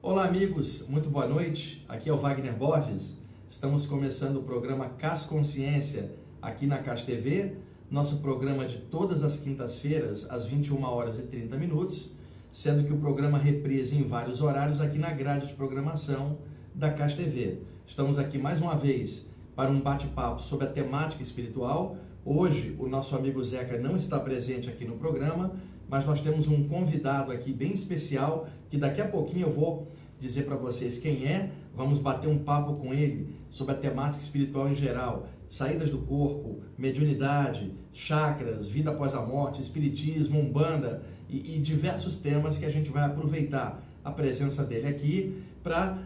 Olá amigos, muito boa noite, aqui é o Wagner Borges, estamos começando o programa CAS Consciência aqui na CAS TV, nosso programa de todas as quintas-feiras às 21h30, sendo que o programa reprisa em vários horários aqui na grade de programação da CAS TV. Estamos aqui mais uma vez para um bate-papo sobre a temática espiritual. Hoje o nosso amigo Zeca não está presente aqui no programa, mas nós temos um convidado aqui bem especial, que daqui a pouquinho eu vou dizer para vocês quem é. Vamos bater um papo com ele sobre a temática espiritual em geral, saídas do corpo, mediunidade, chakras, vida após a morte, espiritismo, umbanda e diversos temas que a gente vai aproveitar a presença dele aqui para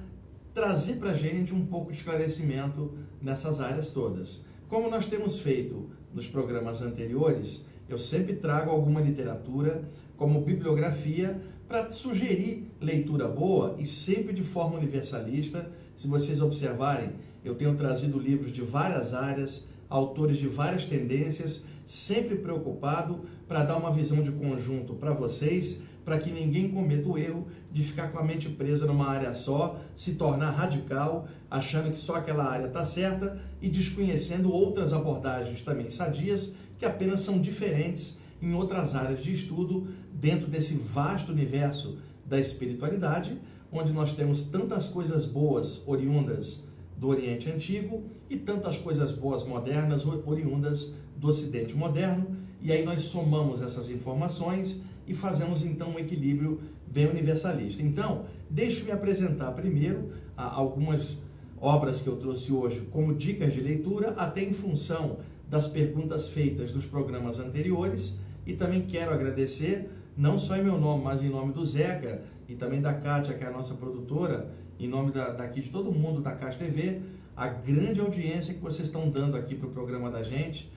trazer para a gente um pouco de esclarecimento nessas áreas todas. Como nós temos feito nos programas anteriores, eu sempre trago alguma literatura como bibliografia para sugerir leitura boa e sempre de forma universalista. Se vocês observarem, eu tenho trazido livros de várias áreas, autores de várias tendências, sempre preocupado para dar uma visão de conjunto para vocês, para que ninguém cometa o erro de ficar com a mente presa numa área só, se tornar radical, achando que só aquela área está certa e desconhecendo outras abordagens também sadias, que apenas são diferentes em outras áreas de estudo dentro desse vasto universo da espiritualidade, onde nós temos tantas coisas boas oriundas do Oriente Antigo e tantas coisas boas modernas oriundas do Ocidente moderno, e aí nós somamos essas informações e fazemos então um equilíbrio bem universalista. Então, deixe-me apresentar primeiro algumas obras que eu trouxe hoje como dicas de leitura, até em função das perguntas feitas nos programas anteriores, e também quero agradecer, não só em meu nome, mas em nome do Zeca e também da Kátia, que é a nossa produtora, em nome daqui de todo mundo da CAS TV, a grande audiência que vocês estão dando aqui para o programa da gente.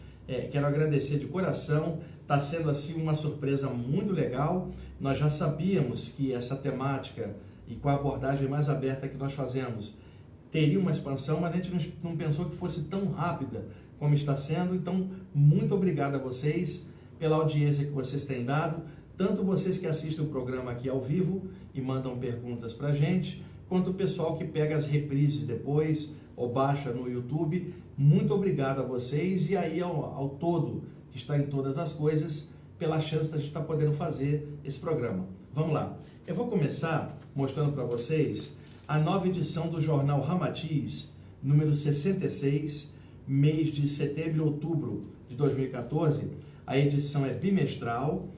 Quero agradecer de coração, está sendo assim uma surpresa muito legal. Nós já sabíamos que essa temática e com a abordagem mais aberta que nós fazemos teria uma expansão, mas a gente não pensou que fosse tão rápida como está sendo. Então, muito obrigado a vocês pela audiência que vocês têm dado, tanto vocês que assistem o programa aqui ao vivo e mandam perguntas para a gente, quanto o pessoal que pega as reprises depois ou baixa no YouTube. Muito obrigado a vocês e aí ao todo, que está em todas as coisas, pela chance de a gente estar podendo fazer esse programa. Vamos lá. Eu vou começar mostrando para vocês a nova edição do jornal Ramatiz, número 66, mês de setembro e outubro de 2014. A edição é bimestral,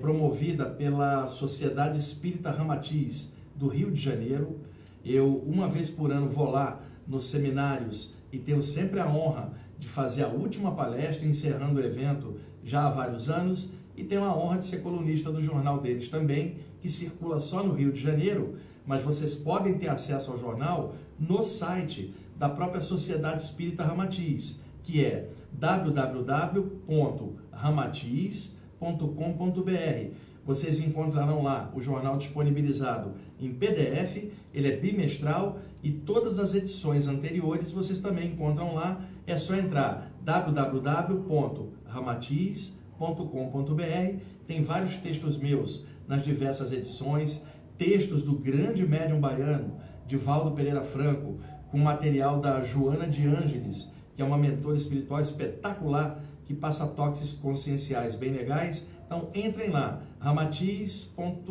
promovida pela Sociedade Espírita Ramatiz do Rio de Janeiro. Eu, uma vez por ano, vou lá nos seminários e tenho sempre a honra de fazer a última palestra, encerrando o evento já há vários anos, e tenho a honra de ser colunista do jornal deles também, que circula só no Rio de Janeiro, mas vocês podem ter acesso ao jornal no site da própria Sociedade Espírita Ramatiz, que é www.ramatiz.com.br. Vocês encontrarão lá o jornal disponibilizado em PDF, ele é bimestral e todas as edições anteriores vocês também encontram lá. É só entrar www.ramatiz.com.br. Tem vários textos meus nas diversas edições, textos do grande médium baiano, Divaldo Pereira Franco, com material da Joana de Ângeles, que é uma mentora espiritual espetacular, que passa toques conscienciais bem legais. Então, entrem lá, ramatiz.com.br,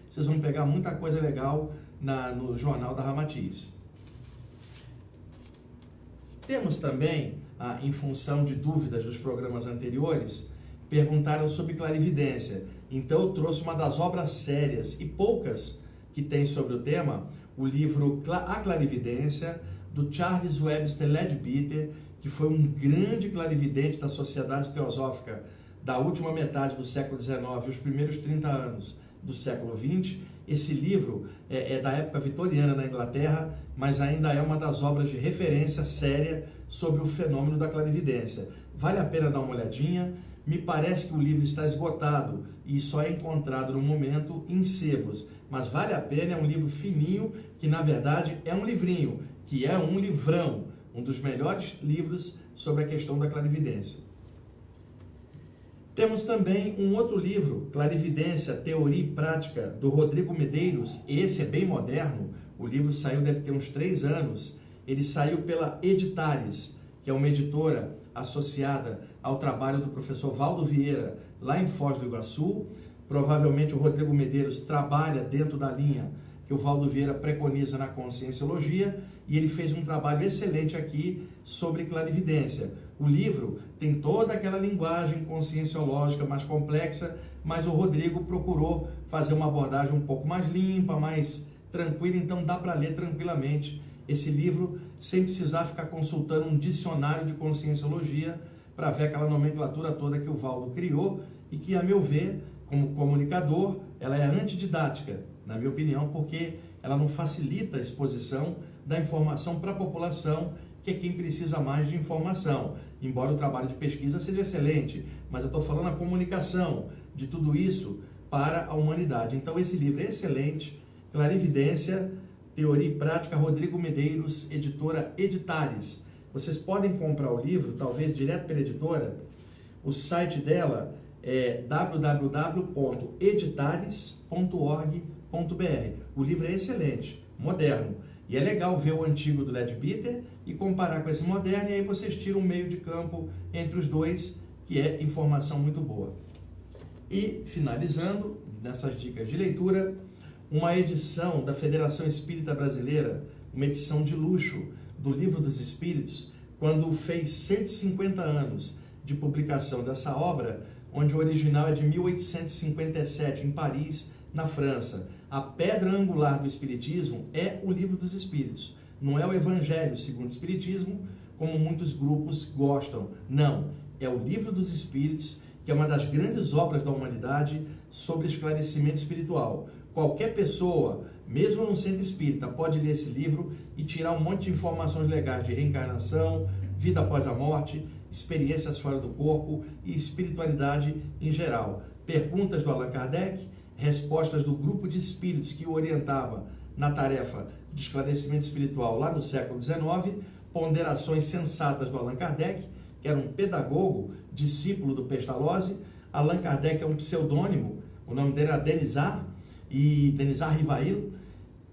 vocês vão pegar muita coisa legal no jornal da Ramatiz. Temos também, em função de dúvidas dos programas anteriores, perguntaram sobre clarividência. Então, eu trouxe uma das obras sérias e poucas que tem sobre o tema, o livro A Clarividência, do Charles Webster Leadbeater, que foi um grande clarividente da Sociedade Teosófica da última metade do século XIX e os primeiros 30 anos do século XX. Esse livro é da época vitoriana na Inglaterra, mas ainda é uma das obras de referência séria sobre o fenômeno da clarividência. Vale a pena dar uma olhadinha. Me parece que o livro está esgotado e só é encontrado no momento em sebos, mas vale a pena. É um livro fininho, que na verdade é um livrinho, que é um livrão, um dos melhores livros sobre a questão da clarividência. Temos também um outro livro, Clarividência, Teoria e Prática, do Rodrigo Medeiros. Esse é bem moderno, o livro saiu, deve ter uns 3 anos. Ele saiu pela Editares, que é uma editora associada ao trabalho do professor Valdo Vieira, lá em Foz do Iguaçu. Provavelmente o Rodrigo Medeiros trabalha dentro da linha que o Valdo Vieira preconiza na Conscienciologia, e ele fez um trabalho excelente aqui sobre clarividência. O livro tem toda aquela linguagem conscienciológica mais complexa, mas o Rodrigo procurou fazer uma abordagem um pouco mais limpa, mais tranquila, então dá para ler tranquilamente esse livro sem precisar ficar consultando um dicionário de conscienciologia para ver aquela nomenclatura toda que o Valdo criou e que, a meu ver, como comunicador, ela é antididática, na minha opinião, porque ela não facilita a exposição da informação para a população, que é quem precisa mais de informação. Embora o trabalho de pesquisa seja excelente, mas eu estou falando a comunicação de tudo isso para a humanidade. Então esse livro é excelente, Clarividência, Teoria e Prática, Rodrigo Medeiros, editora Editares. Vocês podem comprar o livro, talvez direto pela editora. O site dela é www.editares.org.br. O livro é excelente, moderno. E é legal ver o antigo do Leadbeater e comparar com esse moderno, e aí vocês tiram um meio de campo entre os dois, que é informação muito boa. E, finalizando, nessas dicas de leitura, uma edição da Federação Espírita Brasileira, uma edição de luxo do Livro dos Espíritos, quando fez 150 anos de publicação dessa obra, onde o original é de 1857, em Paris, na França. A pedra angular do Espiritismo é o Livro dos Espíritos. Não é o Evangelho segundo o Espiritismo, como muitos grupos gostam. Não, é o Livro dos Espíritos, que é uma das grandes obras da humanidade sobre esclarecimento espiritual. Qualquer pessoa, mesmo não sendo espírita, pode ler esse livro e tirar um monte de informações legais de reencarnação, vida após a morte, experiências fora do corpo e espiritualidade em geral. Perguntas do Allan Kardec, respostas do grupo de espíritos que o orientava na tarefa de esclarecimento espiritual lá no século XIX, ponderações sensatas do Allan Kardec, que era um pedagogo, discípulo do Pestalozzi. Allan Kardec é um pseudônimo, o nome dele era Denisard Rivail,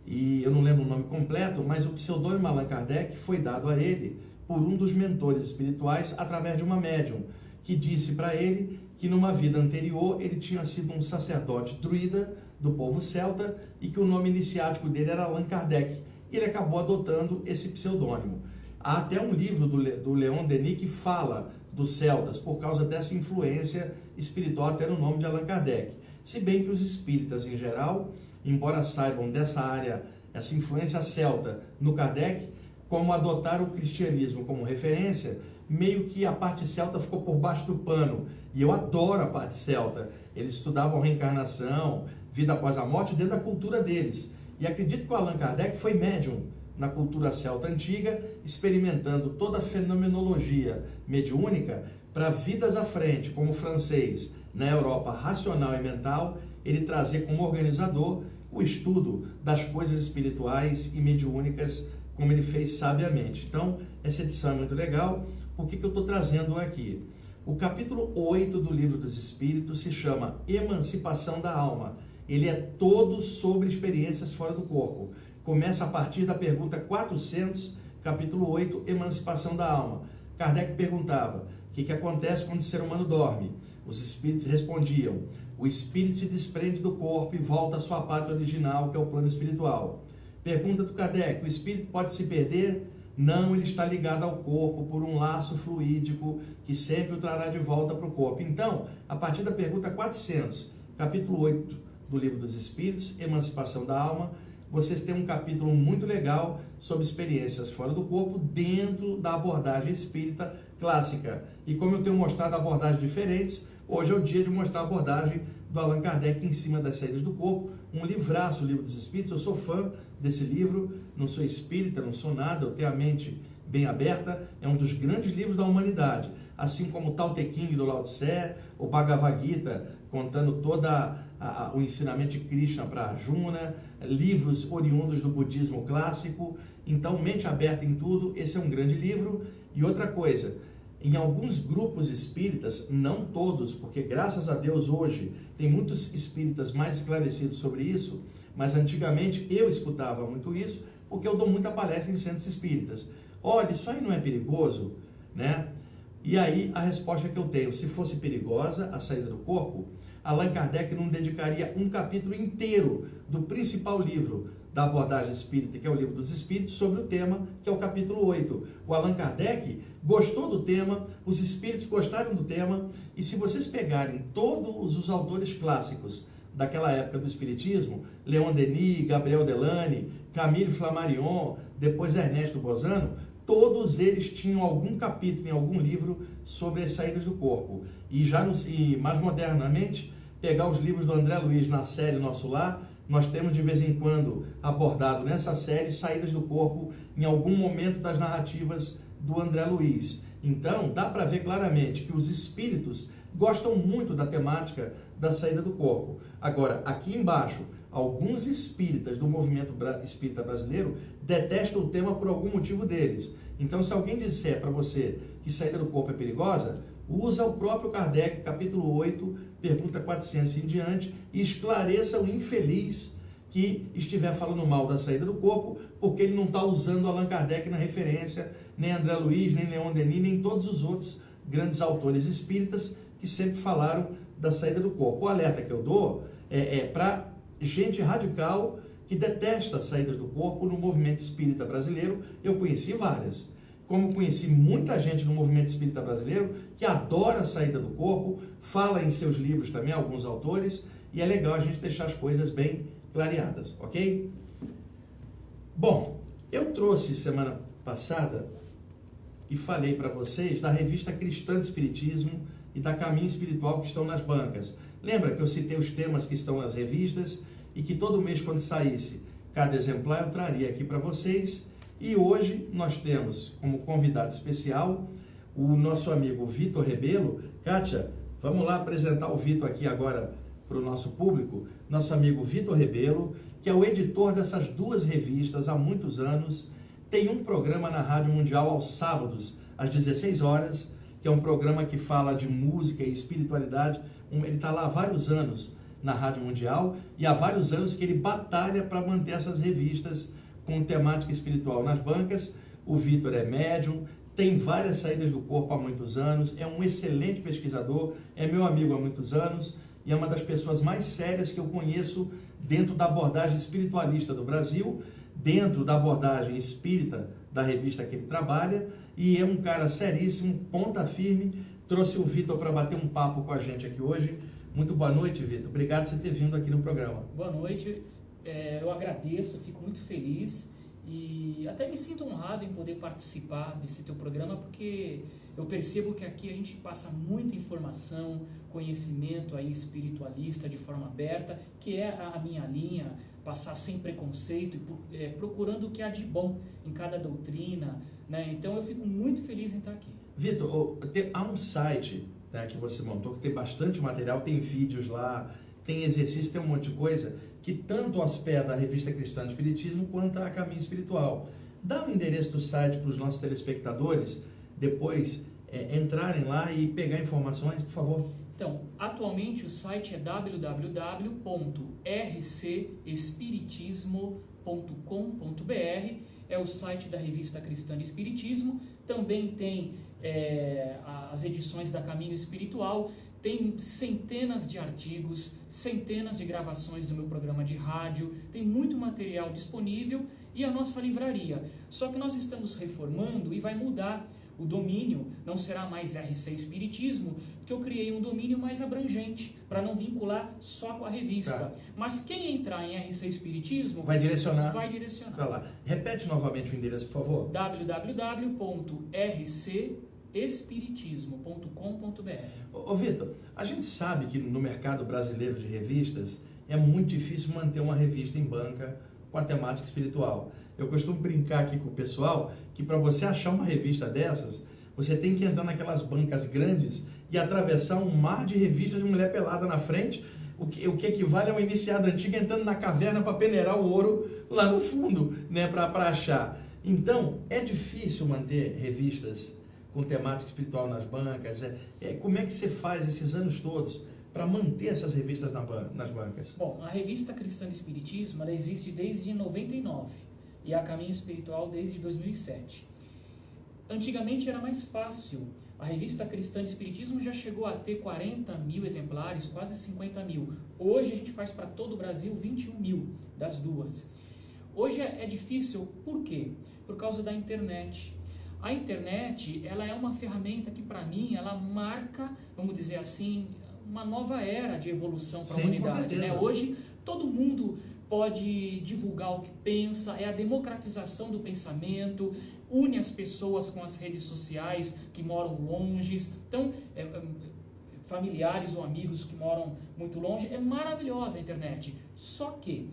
e eu não lembro o nome completo, mas o pseudônimo Allan Kardec foi dado a ele por um dos mentores espirituais através de uma médium, que disse para ele que numa vida anterior ele tinha sido um sacerdote druida do povo celta e que o nome iniciático dele era Allan Kardec. E ele acabou adotando esse pseudônimo. Há até um livro do Leon Denis que fala dos celtas por causa dessa influência espiritual até no nome de Allan Kardec. Se bem que os espíritas em geral, embora saibam dessa área, essa influência celta no Kardec, como adotaram o cristianismo como referência, meio que a parte celta ficou por baixo do pano. E eu adoro a parte celta. Eles estudavam reencarnação, vida após a morte, dentro da cultura deles. E acredito que o Allan Kardec foi médium na cultura celta antiga, experimentando toda a fenomenologia mediúnica para vidas à frente, como francês, na Europa racional e mental, ele trazer como organizador o estudo das coisas espirituais e mediúnicas, como ele fez sabiamente. Então, essa edição é muito legal. Por que eu estou trazendo aqui? O capítulo 8 do Livro dos Espíritos se chama Emancipação da Alma. Ele é todo sobre experiências fora do corpo. Começa a partir da pergunta 400, capítulo 8, Emancipação da Alma. Kardec perguntava: o que acontece quando o ser humano dorme? Os espíritos respondiam: o espírito se desprende do corpo e volta à sua pátria original, que é o plano espiritual. Pergunta do Kardec: o espírito pode se perder? Não, ele está ligado ao corpo por um laço fluídico que sempre o trará de volta para o corpo. Então, a partir da pergunta 400, capítulo 8 do Livro dos Espíritos, Emancipação da Alma, vocês têm um capítulo muito legal sobre experiências fora do corpo dentro da abordagem espírita clássica. E como eu tenho mostrado abordagens diferentes, hoje é o dia de mostrar a abordagem do Allan Kardec em cima das saídas do corpo, um livraço, o Livro dos Espíritos. Eu sou fã desse livro, não sou espírita, não sou nada, eu tenho a mente bem aberta, é um dos grandes livros da humanidade, assim como o Tao Te Ching do Lao Tse, o Bhagavad Gita, contando todo o ensinamento de Krishna para Arjuna, livros oriundos do budismo clássico. Então, mente aberta em tudo, esse é um grande livro. E outra coisa, em alguns grupos espíritas, não todos, porque graças a Deus hoje tem muitos espíritas mais esclarecidos sobre isso, mas antigamente eu escutava muito isso, porque eu dou muita palestra em centros espíritas. Olha, isso aí não é perigoso, né? E aí a resposta que eu tenho, se fosse perigosa a saída do corpo, Allan Kardec não dedicaria um capítulo inteiro do principal livro da abordagem espírita, que é o Livro dos Espíritos, sobre o tema, que é o capítulo 8. O Allan Kardec gostou do tema, os espíritos gostaram do tema, e se vocês pegarem todos os autores clássicos daquela época do espiritismo, Leon Denis, Gabriel Delany, Camille Flammarion, depois Ernesto Bozano, todos eles tinham algum capítulo em algum livro sobre as saídas do corpo. E mais modernamente, pegar os livros do André Luiz na série Nosso Lar, nós temos de vez em quando abordado nessa série saídas do corpo em algum momento das narrativas do André Luiz. Então, dá para ver claramente que os espíritos gostam muito da temática da saída do corpo. Agora, aqui embaixo, alguns espíritas do movimento espírita brasileiro detestam o tema por algum motivo deles. Então, se alguém disser para você que saída do corpo é perigosa, usa o próprio Kardec, capítulo 8, pergunta 400 em diante, e esclareça o infeliz que estiver falando mal da saída do corpo, porque ele não está usando Allan Kardec na referência, nem André Luiz, nem Leon Denis, nem todos os outros grandes autores espíritas que sempre falaram da saída do corpo. O alerta que eu dou é para gente radical que detesta as saídas do corpo no movimento espírita brasileiro. Eu conheci várias. Como conheci muita gente no movimento espírita brasileiro que adora a saída do corpo, fala em seus livros também, alguns autores, e é legal a gente deixar as coisas bem clareadas, ok? Bom, eu trouxe semana passada e falei para vocês da revista Cristã de Espiritismo e da Caminho Espiritual que estão nas bancas. Lembra que eu citei os temas que estão nas revistas e que todo mês, quando saísse cada exemplar, eu traria aqui para vocês. E hoje nós temos como convidado especial o nosso amigo Vitor Rebelo. Kátia, vamos lá apresentar o Vitor aqui agora para o nosso público. Nosso amigo Vitor Rebelo, que é o editor dessas duas revistas há muitos anos, tem um programa na Rádio Mundial aos sábados, às 16 horas, que é um programa que fala de música e espiritualidade. Ele está lá há vários anos na Rádio Mundial e há vários anos que ele batalha para manter essas revistas com temática espiritual nas bancas. O Vitor é médium, tem várias saídas do corpo há muitos anos, é um excelente pesquisador, é meu amigo há muitos anos e é uma das pessoas mais sérias que eu conheço dentro da abordagem espiritualista do Brasil, dentro da abordagem espírita da revista que ele trabalha, e é um cara seríssimo, ponta firme. Trouxe o Vitor para bater um papo com a gente aqui hoje. Muito boa noite, Vitor. Obrigado por você ter vindo aqui no programa. Boa noite. Eu agradeço, fico muito feliz e até me sinto honrado em poder participar desse teu programa, porque eu percebo que aqui a gente passa muita informação, conhecimento aí espiritualista de forma aberta, que é a minha linha, passar sem preconceito e procurando o que há de bom em cada doutrina, né? Então eu fico muito feliz em estar aqui. Vitor, há um site, né, que você montou, que tem bastante material, tem vídeos lá, tem exercício, tem um monte de coisa, que tanto hospeda a revista Cristã de Espiritismo quanto a Caminho Espiritual. Dá o endereço do site para os nossos telespectadores depois entrarem lá e pegar informações, por favor. Então, atualmente o site é www.rcespiritismo.com.br, é o site da revista Cristã de Espiritismo. Também tem as edições da Caminho Espiritual. Tem centenas de artigos, centenas de gravações do meu programa de rádio, tem muito material disponível, e a nossa livraria. Só que nós estamos reformando e vai mudar o domínio, não será mais RC Espiritismo, porque eu criei um domínio mais abrangente, para não vincular só com a revista. Tá. Mas quem entrar em RC Espiritismo vai direcionar. Pra lá. Repete novamente o endereço, por favor. www.rcespiritismo.com.br. Ô Vitor, a gente sabe que no mercado brasileiro de revistas é muito difícil manter uma revista em banca com a temática espiritual. Eu costumo brincar aqui com o pessoal que para você achar uma revista dessas, você tem que entrar naquelas bancas grandes e atravessar um mar de revistas de mulher pelada na frente, o que equivale a uma iniciada antiga entrando na caverna para peneirar o ouro lá no fundo, né, para achar. Então, é difícil manter revistas com temática espiritual nas bancas. Como é que você faz esses anos todos para manter essas revistas nas bancas? Bom, a revista Cristã do Espiritismo, ela existe desde 99 e a Caminho Espiritual desde 2007. Antigamente era mais fácil. A revista Cristã do Espiritismo já chegou a ter 40 mil exemplares, quase 50 mil. Hoje a gente faz para todo o Brasil 21 mil das duas. Hoje é difícil, por quê? Por causa da internet. A internet, ela é uma ferramenta que, para mim, ela marca, vamos dizer assim, uma nova era de evolução para a humanidade, né? Hoje, todo mundo pode divulgar o que pensa, é a democratização do pensamento, une as pessoas com as redes sociais que moram longe, então, familiares ou amigos que moram muito longe, é maravilhosa a internet. Só que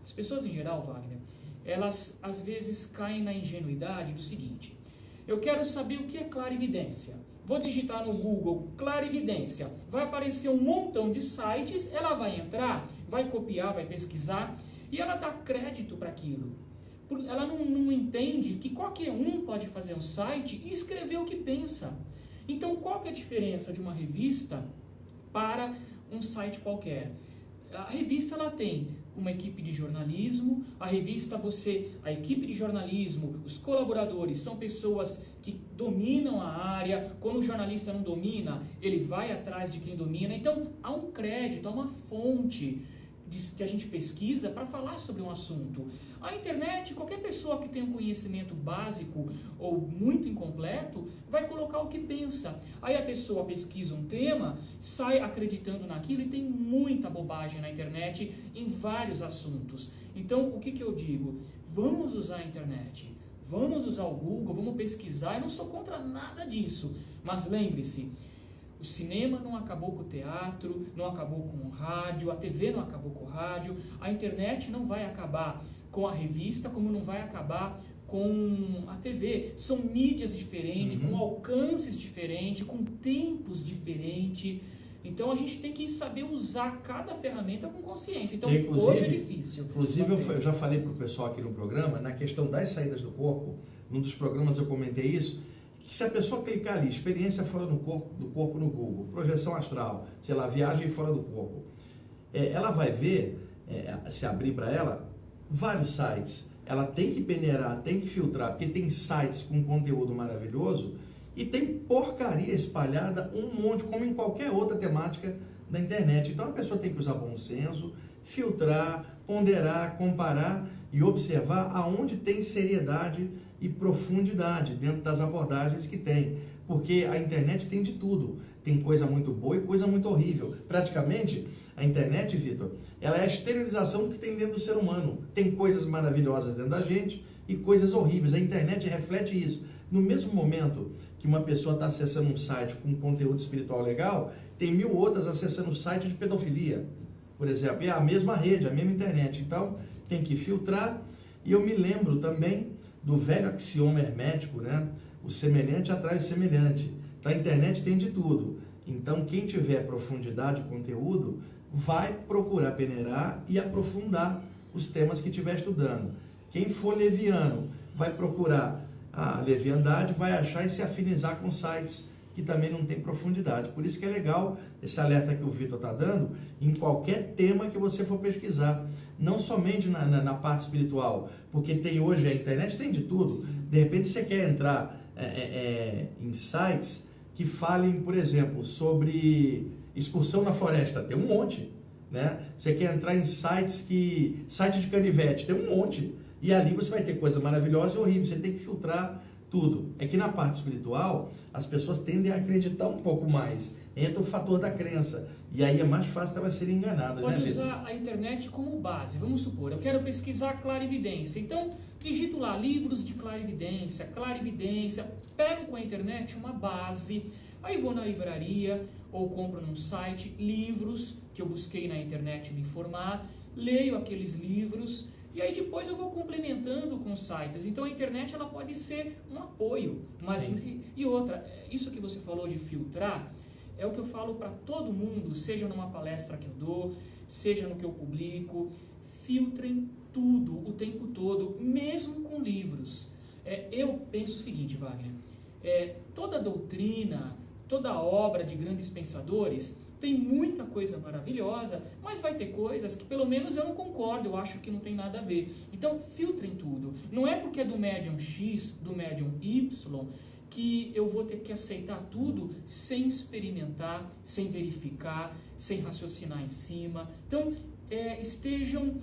as pessoas em geral, Wagner, elas às vezes caem na ingenuidade do seguinte: eu quero saber o que é clarividência. Vou digitar no Google clarividência, vai aparecer um montão de sites, ela vai entrar, vai copiar, vai pesquisar e ela dá crédito para aquilo. Ela não entende que qualquer um pode fazer um site e escrever o que pensa. Então, qual que é a diferença de uma revista para um site qualquer? A revista ela tem uma equipe de jornalismo, a equipe de jornalismo, os colaboradores são pessoas que dominam a área. Quando o jornalista não domina, ele vai atrás de quem domina. Então, há um crédito, há uma fonte que a gente pesquisa para falar sobre um assunto. A internet, qualquer pessoa que tenha um conhecimento básico ou muito incompleto, vai colocar o que pensa. Aí a pessoa pesquisa um tema, sai acreditando naquilo e tem muita bobagem na internet em vários assuntos. Então, o que eu digo? Vamos usar a internet, vamos usar o Google, vamos pesquisar. Eu não sou contra nada disso, mas lembre-se, o cinema não acabou com o teatro, não acabou com o rádio, a TV não acabou com o rádio, a internet não vai acabar com a revista, como não vai acabar com a TV. São mídias diferentes, com alcances diferentes, com tempos diferentes. Então a gente tem que saber usar cada ferramenta com consciência. Então hoje é difícil. Inclusive eu já falei para o pessoal aqui no programa, na questão das saídas do corpo, num dos programas eu comentei isso, que se a pessoa clicar ali, experiência fora do corpo no Google, projeção astral, sei lá, viagem fora do corpo, ela vai ver, se abrir para ela, vários sites. Ela tem que peneirar, tem que filtrar, porque tem sites com conteúdo maravilhoso e tem porcaria espalhada, um monte, como em qualquer outra temática da internet. Então a pessoa tem que usar bom senso, filtrar, ponderar, comparar e observar aonde tem seriedade e profundidade dentro das abordagens que tem, porque a internet tem de tudo, tem coisa muito boa e coisa muito horrível. Praticamente a internet, Vitor, ela é a exteriorização do que tem dentro do ser humano. Tem coisas maravilhosas dentro da gente e coisas horríveis. A internet reflete isso. No mesmo momento que uma pessoa está acessando um site com conteúdo espiritual legal, tem 1000 outras acessando um site de pedofilia, por exemplo. É a mesma rede, a mesma internet. Então tem que filtrar. E eu me lembro também do velho axioma hermético, né? O semelhante atrai o semelhante. A internet tem de tudo. Então, quem tiver profundidade de conteúdo, vai procurar peneirar e aprofundar os temas que estiver estudando. Quem for leviano, vai procurar a leviandade, vai achar e se afinizar com sites que também não tem profundidade. Por isso que é legal esse alerta que o Vitor está dando em qualquer tema que você for pesquisar. Não somente na parte espiritual, porque tem hoje, a internet tem de tudo. De repente você quer entrar em sites que falem, por exemplo, sobre excursão na floresta, tem um monte, né? Você quer entrar em site de canivete, tem um monte. E ali você vai ter coisa maravilhosa e horrível, você tem que filtrar tudo. É que na parte espiritual, as pessoas tendem a acreditar um pouco mais. Entra o fator da crença. E aí é mais fácil elas serem enganadas. Pode usar a internet como base. Vamos supor, eu quero pesquisar clarividência. Então, digito lá livros de clarividência, pego com a internet uma base, aí vou na livraria ou compro num site livros que eu busquei na internet me informar, leio aqueles livros e aí depois eu vou complementando com sites. Então a internet ela pode ser um apoio. Mas e outra, isso que você falou de filtrar, é o que eu falo para todo mundo, seja numa palestra que eu dou, seja no que eu publico. Filtrem tudo, o tempo todo, mesmo com livros. Eu penso o seguinte, Wagner, toda doutrina, toda obra de grandes pensadores tem muita coisa maravilhosa, mas vai ter coisas que pelo menos eu não concordo, eu acho que não tem nada a ver. Então filtrem tudo. Não é porque é do médium X, do médium Y, que eu vou ter que aceitar tudo sem experimentar, sem verificar, sem raciocinar em cima. Então estejam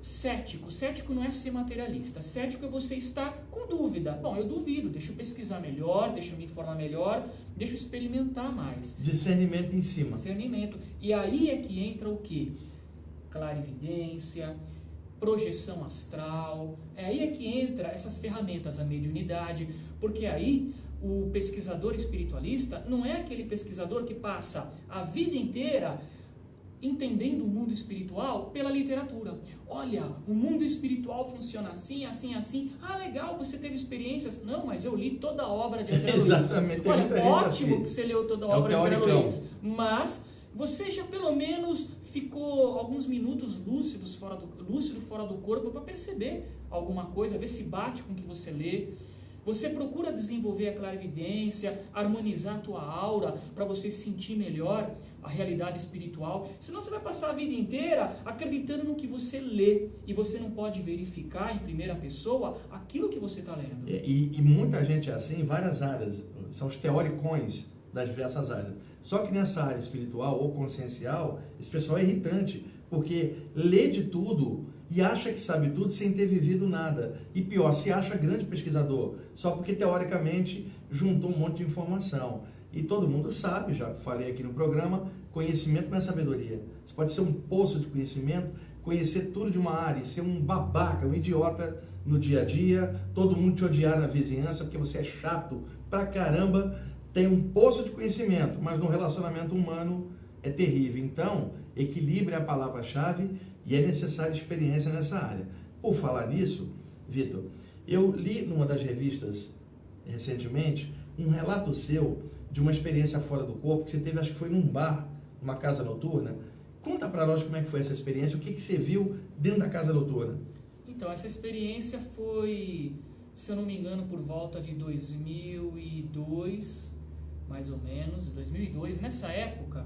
céticos. Cético não é ser materialista. Cético é você estar com dúvida. Bom, eu duvido, deixa eu pesquisar melhor, deixa eu me informar melhor, deixa eu experimentar mais. Discernimento em cima. Discernimento. E aí é que entra o quê? Clarividência, projeção astral. Aí é que entra essas ferramentas, a mediunidade, porque aí o pesquisador espiritualista não é aquele pesquisador que passa a vida inteira entendendo o mundo espiritual pela literatura. Olha, o mundo espiritual funciona assim, assim, assim. Ah, legal, você teve experiências. Não, mas eu li toda a obra de André Luiz. Exatamente. Olha, ótimo assim. que você leu toda a obra de André Luiz. Mas você já pelo menos ficou alguns minutos lúcido fora do corpo para perceber alguma coisa, ver se bate com o que você lê. Você procura desenvolver a clarividência, harmonizar a tua aura para você sentir melhor a realidade espiritual. Senão você vai passar a vida inteira acreditando no que você lê e você não pode verificar em primeira pessoa aquilo que você está lendo. E muita gente é assim em várias áreas, são os teoricões das diversas áreas. Só que nessa área espiritual ou consciencial, esse pessoal é irritante, porque lê de tudo e acha que sabe tudo sem ter vivido nada. E pior, se acha grande pesquisador, só porque teoricamente juntou um monte de informação. E todo mundo sabe, já falei aqui no programa, conhecimento não é sabedoria. Você pode ser um poço de conhecimento, conhecer tudo de uma área e ser um babaca, um idiota no dia a dia, todo mundo te odiar na vizinhança porque você é chato pra caramba, tem um poço de conhecimento, mas no relacionamento humano é terrível. Então, equilíbrio é a palavra-chave e é necessária experiência nessa área. Por falar nisso, Vitor, eu li numa das revistas recentemente um relato seu de uma experiência fora do corpo que você teve, acho que foi num bar, numa casa noturna. Conta para nós como é que foi essa experiência, o que você viu dentro da casa noturna. Então, essa experiência foi, se eu não me engano, por volta de 2002, mais ou menos, 2002. Nessa época,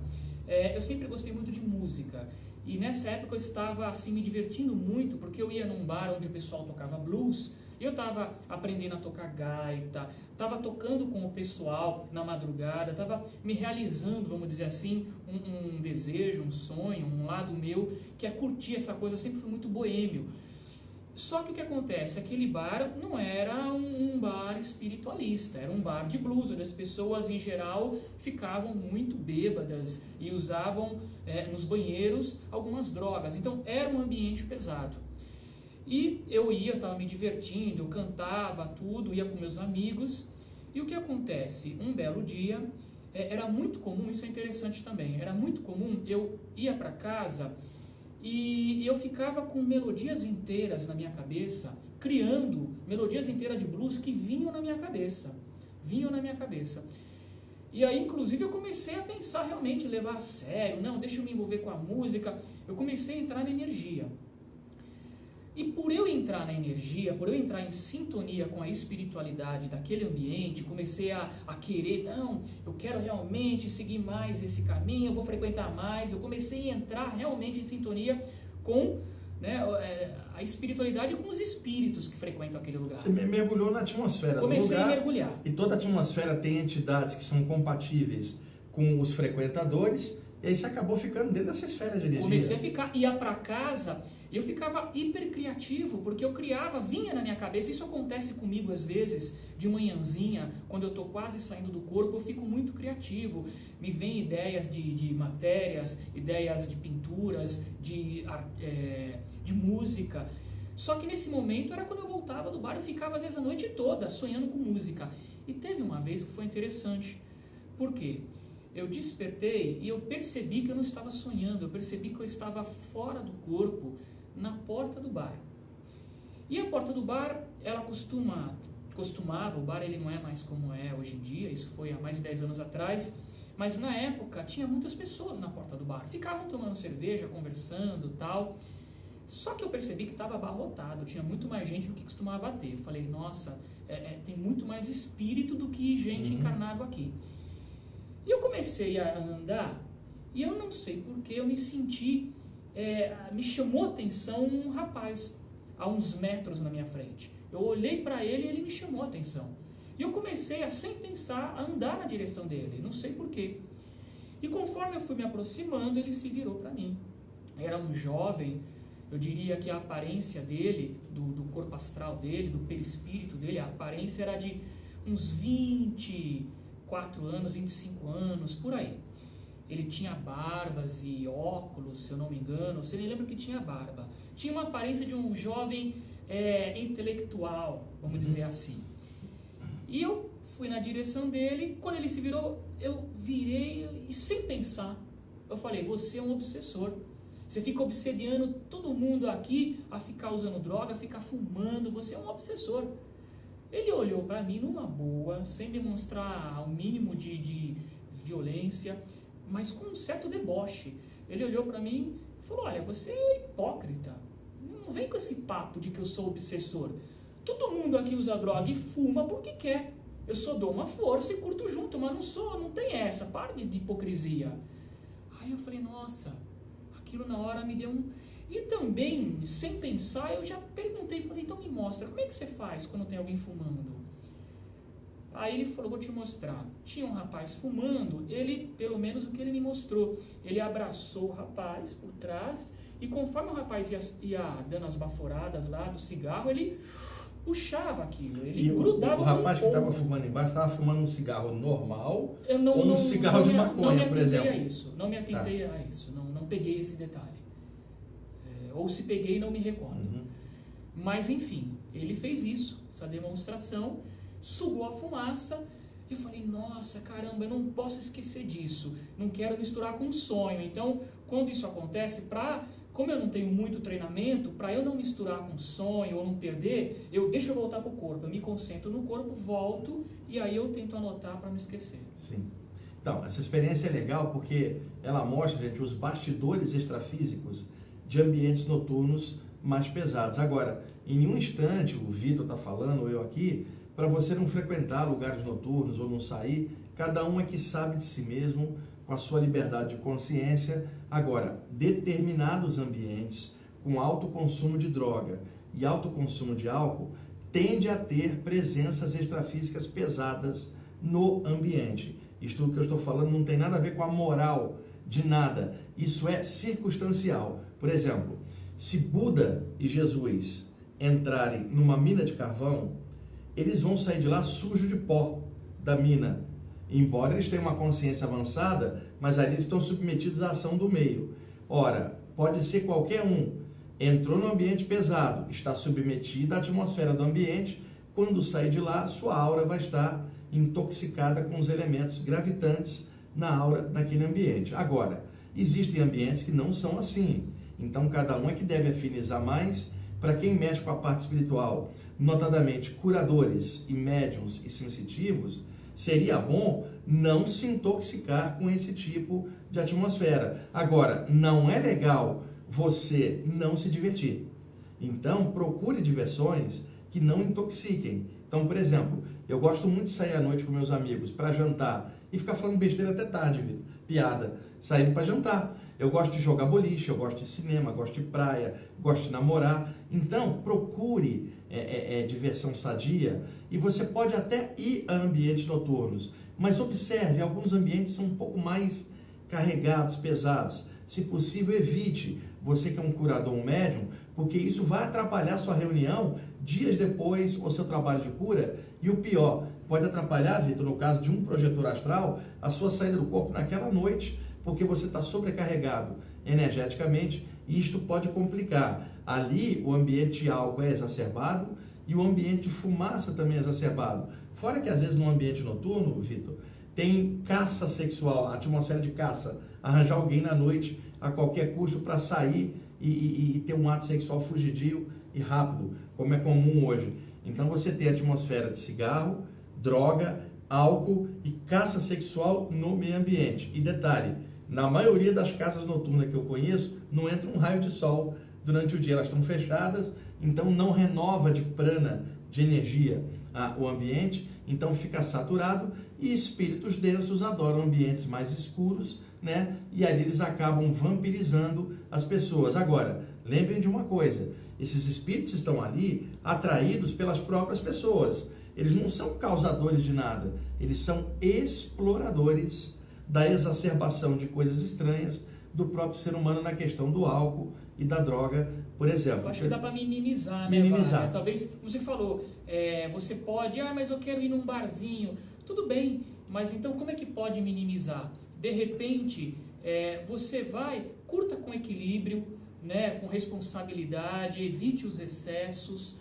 eu sempre gostei muito de música. E nessa época eu estava assim me divertindo muito, porque eu ia num bar onde o pessoal tocava blues, eu estava aprendendo a tocar gaita, estava tocando com o pessoal na madrugada, estava me realizando, vamos dizer assim, um desejo, um sonho, um lado meu, que é curtir essa coisa. Eu sempre fui muito boêmio. Só que o que acontece? Aquele bar não era um bar espiritualista, era um bar de blues, onde as pessoas em geral ficavam muito bêbadas e usavam nos banheiros algumas drogas. Então era um ambiente pesado. E eu estava me divertindo, eu cantava tudo, ia com meus amigos. E o que acontece? Um belo dia, era muito comum, isso é interessante também, era muito comum, eu ia para casa e eu ficava com melodias inteiras na minha cabeça, criando melodias inteiras de blues que vinham na minha cabeça. E aí, inclusive, eu comecei a pensar realmente, levar a sério, não, deixa eu me envolver com a música. Eu comecei a entrar na energia. E por eu entrar na energia, por eu entrar em sintonia com a espiritualidade daquele ambiente, comecei a querer, não, eu quero realmente seguir mais esse caminho, eu vou frequentar mais. Eu comecei a entrar realmente em sintonia com a espiritualidade e com os espíritos que frequentam aquele lugar. Você mergulhou na atmosfera do lugar. Comecei a mergulhar. E toda a atmosfera tem entidades que são compatíveis com os frequentadores, e aí você acabou ficando dentro dessa esfera de energia. Comecei a ficar, ia para casa, e eu ficava hiper criativo, porque eu criava, vinha na minha cabeça. Isso acontece comigo às vezes, de manhãzinha, quando eu estou quase saindo do corpo, eu fico muito criativo. Me vêm ideias de matérias, ideias de pinturas, de música. Só que nesse momento era quando eu voltava do bar, eu ficava às vezes a noite toda sonhando com música. E teve uma vez que foi interessante. Por quê? Eu despertei e eu percebi que eu não estava sonhando, eu percebi que eu estava fora do corpo, na porta do bar. E a porta do bar, ela costumava, o bar ele não é mais como é hoje em dia, isso foi há mais de 10 anos atrás, mas na época tinha muitas pessoas na porta do bar, ficavam tomando cerveja, conversando e tal. Só que eu percebi que estava abarrotado, tinha muito mais gente do que costumava ter. Eu falei, nossa, tem muito mais espírito do que gente encarnado aqui. E eu comecei a andar, e eu não sei porquê, eu me senti, me chamou a atenção um rapaz, a uns metros na minha frente. Eu olhei para ele e ele me chamou a atenção. E eu comecei, sem pensar, a andar na direção dele, não sei porquê. E conforme eu fui me aproximando, ele se virou para mim. Era um jovem, eu diria que a aparência dele, do corpo astral dele, do perispírito dele, a aparência era de uns 24 anos, 25 anos, por aí. Ele tinha barbas e óculos, se eu não me engano, você nem lembra que tinha barba. Tinha uma aparência de um jovem intelectual, vamos dizer assim. E eu fui na direção dele, quando ele se virou, eu virei e sem pensar, eu falei, você é um obsessor. Você fica obsediando todo mundo aqui a ficar usando droga, a ficar fumando, você é um obsessor. Ele olhou para mim numa boa, sem demonstrar o mínimo de violência, mas com um certo deboche. Ele olhou para mim e falou, olha, você é hipócrita. Não vem com esse papo de que eu sou obsessor. Todo mundo aqui usa droga e fuma porque quer. Eu só dou uma força e curto junto, mas não tem essa. Para de hipocrisia. Aí eu falei, nossa, aquilo na hora me deu um... E também, sem pensar, eu já perguntei, falei, então me mostra, como é que você faz quando tem alguém fumando? Aí ele falou, vou te mostrar. Tinha um rapaz fumando, ele, pelo menos o que ele me mostrou, ele abraçou o rapaz por trás e conforme o rapaz ia dando as baforadas lá do cigarro, ele puxava aquilo, ele grudava. O rapaz que estava fumando embaixo estava fumando um cigarro normal ou um cigarro não de maconha, por exemplo? Não me atentei a isso, não peguei esse detalhe. Ou se peguei, não me recordo. Mas enfim, ele fez isso, essa demonstração, sugou a fumaça, e eu falei, nossa, caramba, eu não posso esquecer disso, não quero misturar com sonho. Então, quando isso acontece, como eu não tenho muito treinamento, para eu não misturar com sonho ou não perder, deixo eu voltar para o corpo, eu me concentro no corpo, volto, e aí eu tento anotar para não esquecer. Sim. Então, essa experiência é legal porque ela mostra, gente, os bastidores extrafísicos de ambientes noturnos mais pesados. Agora, em nenhum instante, o Vitor está falando, ou eu aqui, para você não frequentar lugares noturnos ou não sair, cada um é que sabe de si mesmo, com a sua liberdade de consciência. Agora, determinados ambientes com alto consumo de droga e alto consumo de álcool tende a ter presenças extrafísicas pesadas no ambiente. Isto que eu estou falando não tem nada a ver com a moral de nada. Isso é circunstancial. Por exemplo, se Buda e Jesus entrarem numa mina de carvão, eles vão sair de lá sujo de pó da mina. Embora eles tenham uma consciência avançada, mas ali eles estão submetidos à ação do meio. Ora, pode ser qualquer um. Entrou no ambiente pesado, está submetido à atmosfera do ambiente, quando sair de lá, sua aura vai estar intoxicada com os elementos gravitantes na aura daquele ambiente. Agora, existem ambientes que não são assim. Então, cada um é que deve afinizar mais. Para quem mexe com a parte espiritual, notadamente curadores e médiuns e sensitivos, seria bom não se intoxicar com esse tipo de atmosfera. Agora, não é legal você não se divertir. Então, procure diversões que não intoxiquem. Então, por exemplo, eu gosto muito de sair à noite com meus amigos para jantar e ficar falando besteira até tarde, Vitor. Piada. Saindo para jantar. Eu gosto de jogar boliche, eu gosto de cinema, gosto de praia, gosto de namorar. Então, procure diversão sadia e você pode até ir a ambientes noturnos. Mas observe, alguns ambientes são um pouco mais carregados, pesados. Se possível, evite. Você que é um curador, um médium, porque isso vai atrapalhar sua reunião dias depois, ou seu trabalho de cura. E o pior, pode atrapalhar, Vitor, no caso de um projetor astral, a sua saída do corpo naquela noite, porque você está sobrecarregado energeticamente e isto pode complicar. Ali, o ambiente de álcool é exacerbado e o ambiente de fumaça também é exacerbado. Fora que, às vezes, no ambiente noturno, Vitor, tem caça sexual, a atmosfera de caça, arranjar alguém na noite a qualquer custo para sair e ter um ato sexual fugidio e rápido, como é comum hoje. Então, você tem a atmosfera de cigarro, droga, álcool e caça sexual no meio ambiente. E detalhe, na maioria das casas noturnas que eu conheço, não entra um raio de sol durante o dia elas estão fechadas, então não renova de prana, de energia, o ambiente, então fica saturado, e espíritos densos adoram ambientes mais escuros, né? E ali eles acabam vampirizando as pessoas. Agora, lembrem de uma coisa, esses espíritos estão ali atraídos pelas próprias pessoas. Eles não são causadores de nada, eles são exploradores da exacerbação de coisas estranhas do próprio ser humano na questão do álcool e da droga, por exemplo. Eu acho que dá para minimizar, né? Minimizar. Talvez, como você falou, você pode, mas eu quero ir num barzinho. Tudo bem, mas então como é que pode minimizar? De repente, você curta com equilíbrio, né? Com responsabilidade, evite os excessos.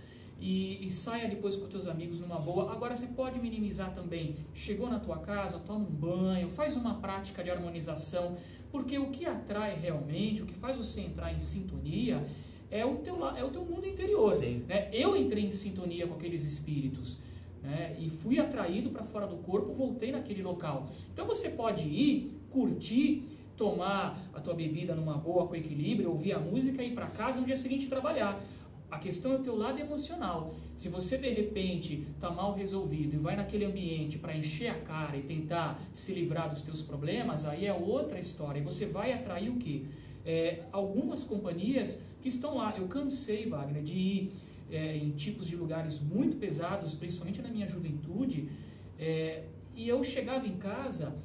E saia depois com os teus amigos numa boa. Agora você pode minimizar também. Chegou na tua casa, toma um banho, faz uma prática de harmonização, porque o que atrai realmente, o que faz você entrar em sintonia é o teu mundo interior. Né? Eu entrei em sintonia com aqueles espíritos, né? E fui atraído para fora do corpo, voltei naquele local. Então você pode ir, curtir, tomar a tua bebida numa boa, com equilíbrio, ouvir a música e ir para casa no dia seguinte trabalhar. A questão é o teu lado emocional. Se você de repente está mal resolvido e vai naquele ambiente para encher a cara e tentar se livrar dos teus problemas, aí é outra história. E você vai atrair o quê? Algumas companhias que estão lá. Eu cansei, Wagner, de ir em tipos de lugares muito pesados, principalmente na minha juventude, e eu chegava em casa,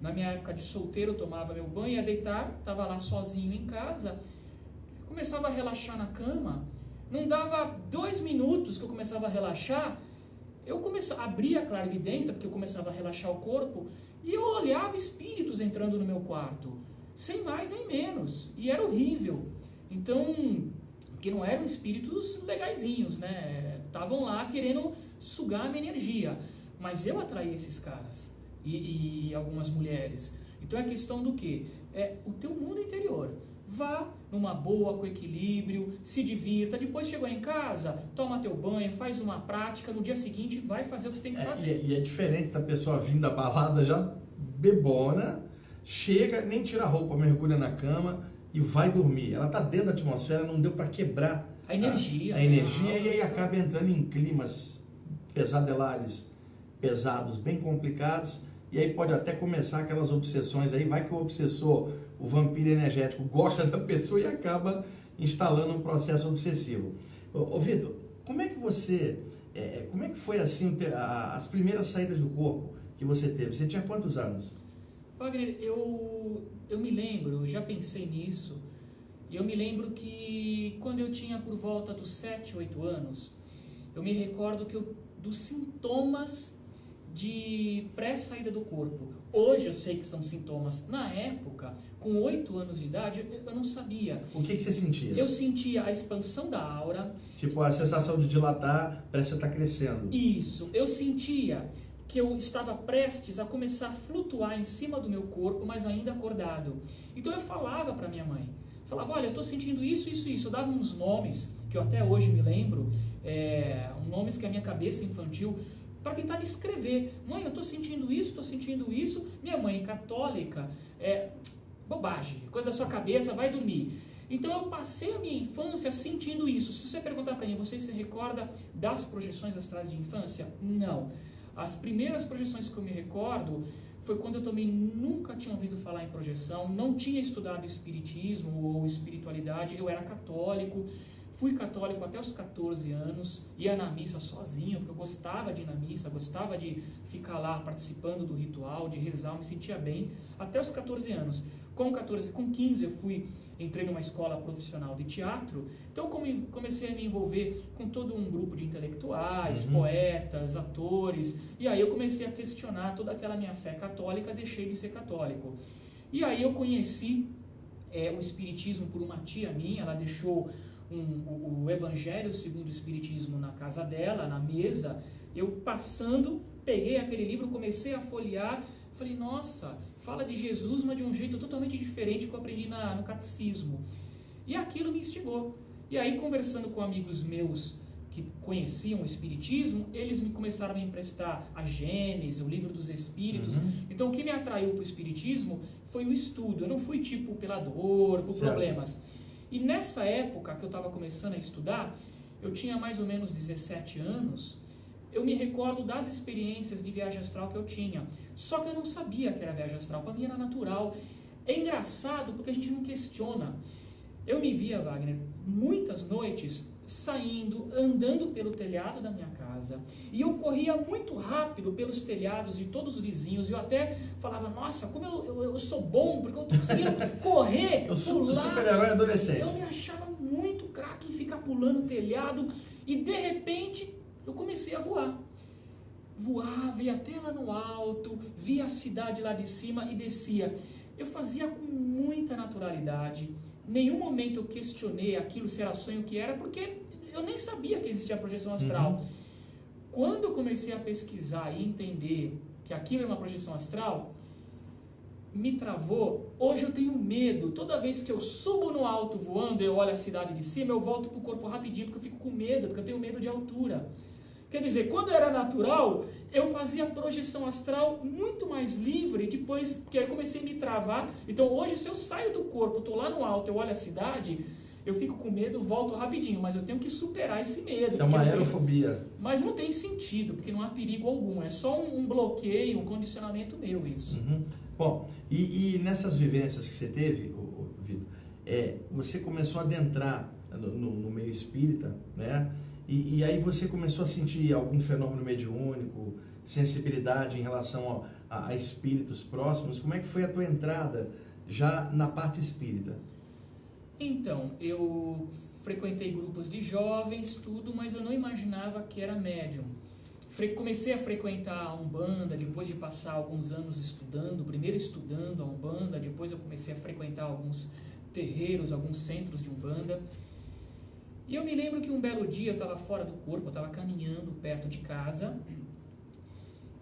na minha época de solteiro, eu tomava meu banho, ia deitar, estava lá sozinho em casa, começava a relaxar na cama, não dava 2 minutos que eu começava a relaxar, eu abria a clarividência, porque eu começava a relaxar o corpo, e eu olhava espíritos entrando no meu quarto, sem mais nem menos, e era horrível. Então, porque não eram espíritos legaizinhos, né? Estavam lá querendo sugar a minha energia, mas eu atraí esses caras, e algumas mulheres. Então é questão do quê? O teu mundo interior. Vá numa boa, com equilíbrio, se divirta, depois chegou em casa, toma teu banho, faz uma prática, no dia seguinte vai fazer o que você tem que fazer. E é diferente da pessoa vindo da balada já bebona, chega, nem tira a roupa, mergulha na cama e vai dormir. Ela está dentro da atmosfera, não deu para quebrar a energia. A energia e aí acaba entrando em climas pesadelares, pesados, bem complicados. E aí pode até começar aquelas obsessões aí, vai que o obsessor, o vampiro energético, gosta da pessoa e acaba instalando um processo obsessivo. Ô Vitor, como é que foi assim as primeiras saídas do corpo que você teve? Você tinha quantos anos? Wagner, eu me lembro, eu já pensei nisso, e eu me lembro que quando eu tinha por volta dos 7, 8 anos, eu me recordo dos sintomas de pré-saída do corpo. Hoje eu sei que são sintomas. Na época, com 8 anos de idade, eu não sabia. O que você sentia? Eu sentia a expansão da aura. Tipo, a sensação de dilatar, parece que você está crescendo. Isso. Eu sentia que eu estava prestes a começar a flutuar em cima do meu corpo, mas ainda acordado. Então eu falava para minha mãe. Falava, olha, eu estou sentindo isso, isso, isso. Eu dava uns nomes, que eu até hoje me lembro, nomes que a minha cabeça infantil, para tentar descrever. Mãe, eu estou sentindo isso. Minha mãe católica, bobagem, coisa da sua cabeça, vai dormir. Então eu passei a minha infância sentindo isso. Se você perguntar para mim, você se recorda das projeções astrais de infância? Não. As primeiras projeções que eu me recordo foi quando eu também nunca tinha ouvido falar em projeção, não tinha estudado espiritismo ou espiritualidade, eu era católico. Fui católico até os 14 anos, ia na missa sozinho, porque eu gostava de ir na missa, gostava de ficar lá participando do ritual, de rezar, me sentia bem, até os 14 anos. Com 15 eu entrei numa escola profissional de teatro, então comecei a me envolver com todo um grupo de intelectuais, poetas, atores, e aí eu comecei a questionar toda aquela minha fé católica, deixei de ser católico. E aí eu conheci o espiritismo por uma tia minha, ela deixou o Evangelho segundo o Espiritismo na casa dela, na mesa, eu passando, peguei aquele livro, comecei a folhear, falei, nossa, fala de Jesus, mas de um jeito totalmente diferente que eu aprendi no catecismo. E aquilo me instigou. E aí, conversando com amigos meus que conheciam o Espiritismo, eles começaram a me emprestar a Gênesis, o Livro dos Espíritos. Então, o que me atraiu para o Espiritismo foi o estudo. Eu não fui tipo pela dor, por problemas. E nessa época que eu estava começando a estudar, eu tinha mais ou menos 17 anos, eu me recordo das experiências de viagem astral que eu tinha. Só que eu não sabia que era viagem astral, para mim era natural. É engraçado porque a gente não questiona. Eu me via, Wagner, muitas noites saindo, andando pelo telhado da minha casa, e eu corria muito rápido pelos telhados de todos os vizinhos, e eu até falava, nossa, como eu sou bom, porque eu estou conseguindo correr, eu sou um super-herói adolescente. Eu me achava muito craque em ficar pulando o telhado, e de repente eu comecei a voar. Voava, ia até lá no alto, via a cidade lá de cima e descia. Eu fazia com muita naturalidade. Nenhum momento eu questionei aquilo, se era sonho ou que era, porque eu nem sabia que existia projeção astral. Quando eu comecei a pesquisar e entender que aquilo é uma projeção astral, me travou. Hoje eu tenho medo. Toda vez que eu subo no alto voando, eu olho a cidade de cima, eu volto pro corpo rapidinho, porque eu fico com medo, porque eu tenho medo de altura. Quer dizer, quando era natural, eu fazia projeção astral muito mais livre, depois, porque aí eu comecei a me travar. Então hoje, se eu saio do corpo, estou lá no alto, eu olho a cidade, eu fico com medo, volto rapidinho, mas eu tenho que superar esse medo. Isso é uma aerofobia. Mas não tem sentido, porque não há perigo algum, é só um bloqueio, um condicionamento meu isso. Bom, e nessas vivências que você teve, Vitor, você começou a adentrar no meio espírita, né? E aí você começou a sentir algum fenômeno mediúnico, sensibilidade em relação a espíritos próximos. Como é que foi a tua entrada já na parte espírita? Então, eu frequentei grupos de jovens, tudo, mas eu não imaginava que era médium. Comecei a frequentar a Umbanda, depois de passar alguns anos estudando, primeiro estudando a Umbanda, depois eu comecei a frequentar alguns terreiros, alguns centros de Umbanda. E eu me lembro que um belo dia eu estava fora do corpo, eu estava caminhando perto de casa,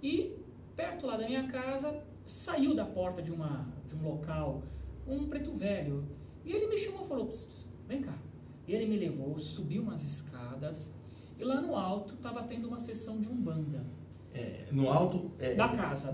e perto lá da minha casa, saiu da porta de um local um preto velho, e ele me chamou e falou, pss, pss, vem cá. E ele me levou, subiu umas escadas, e lá no alto estava tendo uma sessão de Umbanda. No alto? Da casa.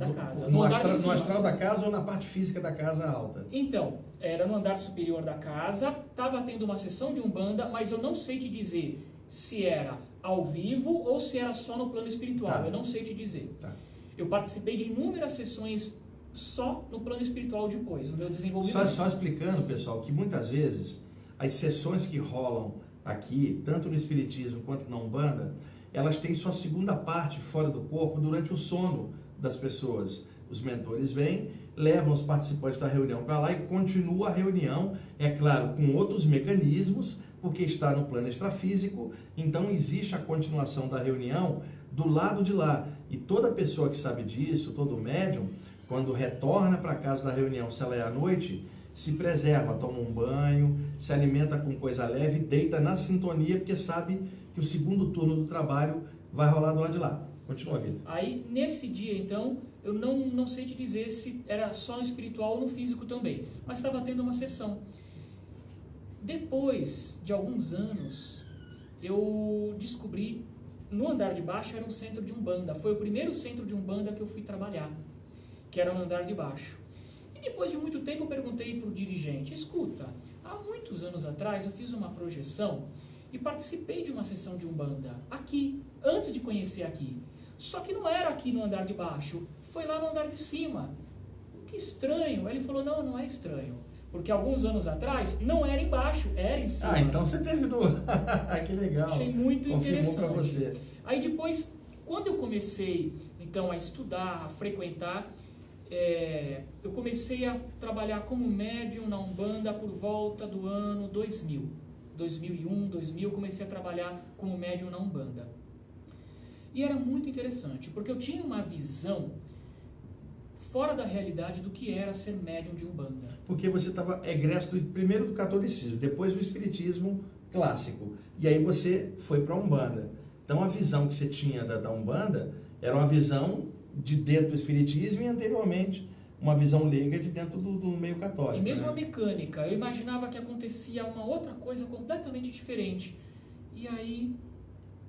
No astral da casa ou na parte física da casa alta? Então, era no andar superior da casa, estava tendo uma sessão de Umbanda, mas eu não sei te dizer se era ao vivo ou se era só no plano espiritual, tá. Eu não sei te dizer. Tá. Eu participei de inúmeras sessões só no plano espiritual depois, no meu desenvolvimento. Só explicando, pessoal, que muitas vezes as sessões que rolam aqui, tanto no espiritismo quanto na Umbanda, elas têm sua segunda parte fora do corpo durante o sono das pessoas. Os mentores vêm, levam os participantes da reunião para lá e continua a reunião, é claro, com outros mecanismos, porque está no plano extrafísico, então existe a continuação da reunião do lado de lá. E toda pessoa que sabe disso, todo médium, quando retorna para casa da reunião, se ela é à noite, se preserva, toma um banho, se alimenta com coisa leve, deita na sintonia, porque sabe que o segundo turno do trabalho vai rolar do lado de lá. Continua, Vitor. Aí, nesse dia, então, eu não sei te dizer se era só no espiritual ou no físico também, mas estava tendo uma sessão. Depois de alguns anos, eu descobri, no andar de baixo era um centro de Umbanda. Foi o primeiro centro de Umbanda que eu fui trabalhar, que era no andar de baixo. E depois de muito tempo eu perguntei para o dirigente, escuta, há muitos anos atrás eu fiz uma projeção e participei de uma sessão de Umbanda, aqui, antes de conhecer aqui. Só que não era aqui no andar de baixo, foi lá no andar de cima. Que estranho. Ele falou, não é estranho. Porque alguns anos atrás não era embaixo, era em cima. Ah, então você teve no... Que legal. Achei muito interessante. Confirmou para você. Aí depois, quando eu comecei então a estudar, a frequentar, eu comecei a trabalhar como médium na Umbanda por volta do ano 2000. 2001, 2000, eu comecei a trabalhar como médium na Umbanda. E era muito interessante, porque eu tinha uma visão fora da realidade do que era ser médium de Umbanda. Porque você estava egresso primeiro do catolicismo, depois do espiritismo clássico. E aí você foi para a Umbanda. Então a visão que você tinha da Umbanda era uma visão de dentro do espiritismo e anteriormente uma visão leiga de dentro do meio católico. E mesmo a mecânica, eu imaginava que acontecia uma outra coisa completamente diferente. E aí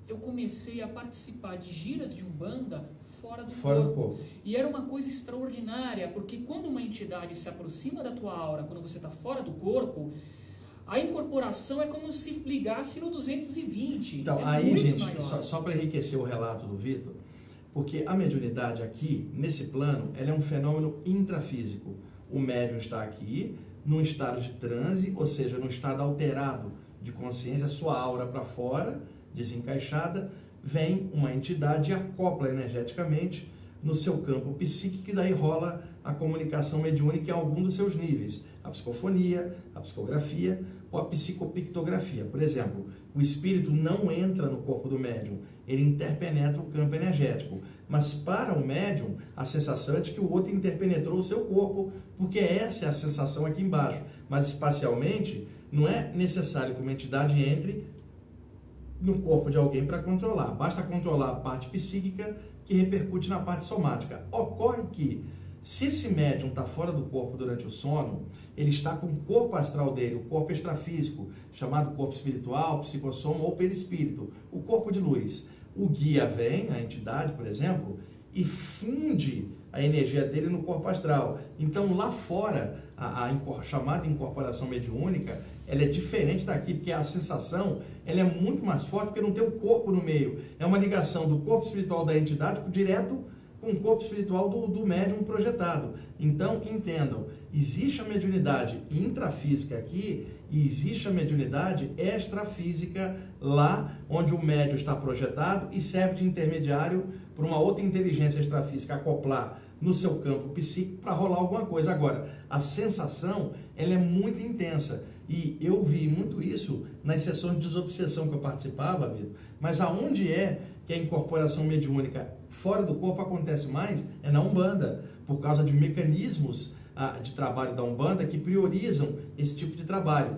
eu comecei a participar de giras de Umbanda fora do corpo. E era uma coisa extraordinária, porque quando uma entidade se aproxima da tua aura, quando você está fora do corpo, A incorporação é como se ligasse no 220. Então, aí, gente, só para enriquecer o relato do Vitor, porque a mediunidade aqui, nesse plano, ela é um fenômeno intrafísico. O médium está aqui, num estado de transe, ou seja, num estado alterado de consciência, sua aura para fora, desencaixada, vem uma entidade e acopla energeticamente no seu campo psíquico, e daí rola a comunicação mediúnica em algum dos seus níveis. A psicofonia, a psicografia ou a psicopictografia. Por exemplo, o espírito não entra no corpo do médium, ele interpenetra o campo energético. Mas para o médium, a sensação é de que o outro interpenetrou o seu corpo, porque essa é a sensação aqui embaixo. Mas espacialmente, não é necessário que uma entidade entre no corpo de alguém para controlar. Basta controlar a parte psíquica, que repercute na parte somática. Ocorre que, se esse médium está fora do corpo durante o sono, ele está com o corpo astral dele, o corpo extrafísico, chamado corpo espiritual, psicossoma ou perispírito, o corpo de luz. O guia vem, a entidade, por exemplo, e funde a energia dele no corpo astral. Então, lá fora, a chamada incorporação mediúnica, ela é diferente daqui, porque a sensação ela é muito mais forte, porque não tem o corpo no meio. É uma ligação do corpo espiritual da entidade direto com o corpo espiritual do médium projetado. Então, entendam, existe a mediunidade intrafísica aqui e existe a mediunidade extrafísica lá onde o médium está projetado e serve de intermediário para uma outra inteligência extrafísica acoplar no seu campo psíquico para rolar alguma coisa. Agora, a sensação ela é muito intensa e eu vi muito isso nas sessões de desobsessão que eu participava, Vitor. Mas aonde é que a incorporação mediúnica fora do corpo acontece mais? É na Umbanda, por causa de mecanismos de trabalho da Umbanda que priorizam esse tipo de trabalho.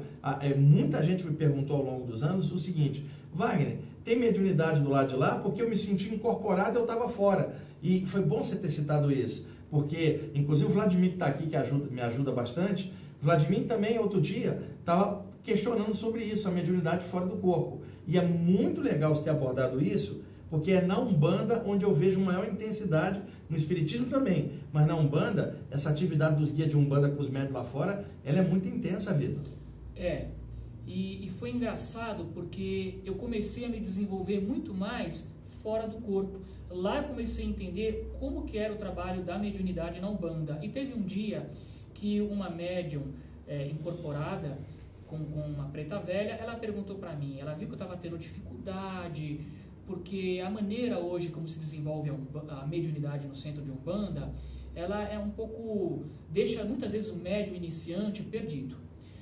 Muita gente me perguntou ao longo dos anos o seguinte: Wagner, tem mediunidade do lado de lá? Porque eu me senti incorporado e eu estava fora. E foi bom você ter citado isso, porque inclusive o Vladimir que está aqui, que me ajuda bastante, Vladimir também outro dia estava questionando sobre isso, a mediunidade fora do corpo. E é muito legal você ter abordado isso, porque é na Umbanda onde eu vejo maior intensidade, no Espiritismo também, mas na Umbanda, essa atividade dos guias de Umbanda com os médios lá fora, ela é muito intensa, Vitor. E foi engraçado porque eu comecei a me desenvolver muito mais fora do corpo. Lá eu comecei a entender como que era o trabalho da mediunidade na Umbanda. E teve um dia que uma médium incorporada com uma preta velha, ela perguntou para mim, ela viu que eu estava tendo dificuldade, porque a maneira hoje como se desenvolve a mediunidade no centro de Umbanda, ela é um pouco, deixa muitas vezes o médium iniciante perdido.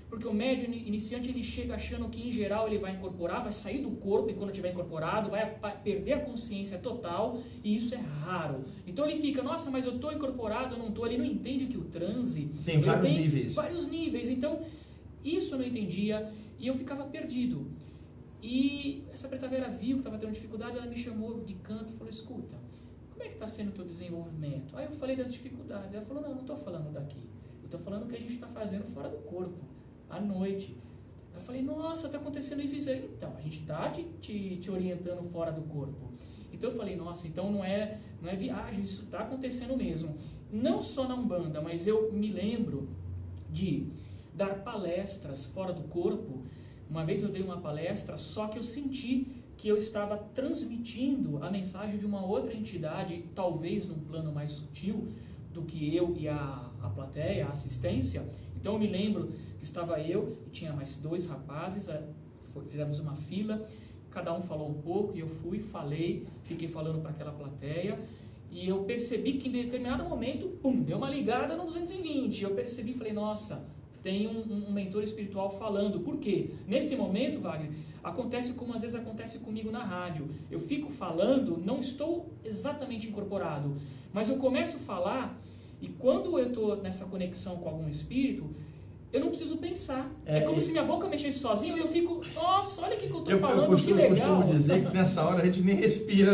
Porque o médium iniciante ele chega achando que em geral ele vai incorporar, vai sair do corpo e quando estiver incorporado vai perder a consciência total, e isso é raro. Então ele fica, nossa, mas eu estou incorporado, eu não estou, ele não entende que o transe tem vários níveis. Vários níveis, então isso eu não entendia e eu ficava perdido. E essa preta velha viu que estava tendo dificuldade, ela me chamou de canto e falou, escuta, como é que está sendo o teu desenvolvimento? Aí eu falei das dificuldades, ela falou, não estou falando daqui, eu estou falando o que a gente está fazendo fora do corpo, à noite. Eu falei, nossa, está acontecendo isso e isso aí. Então, a gente está te orientando fora do corpo. Então eu falei, nossa, então não é viagem, isso está acontecendo mesmo. Não só na Umbanda, mas eu me lembro de dar palestras fora do corpo. Uma vez eu dei uma palestra, só que eu senti que eu estava transmitindo a mensagem de uma outra entidade, talvez num plano mais sutil do que eu e a plateia, a assistência. Então eu me lembro que estava eu e tinha mais 2 rapazes, fizemos uma fila, cada um falou um pouco e eu falei, fiquei falando para aquela plateia e eu percebi que em determinado momento, deu uma ligada no 220, eu percebi e falei, nossa, tem um mentor espiritual falando. Por quê? Nesse momento, Wagner, acontece como às vezes acontece comigo na rádio. Eu fico falando, não estou exatamente incorporado, mas eu começo a falar e quando eu estou nessa conexão com algum espírito, eu não preciso pensar. É como se minha boca mexesse sozinho e eu fico, nossa, olha o que eu estou falando, que legal. Eu costumo dizer que nessa hora a gente nem respira,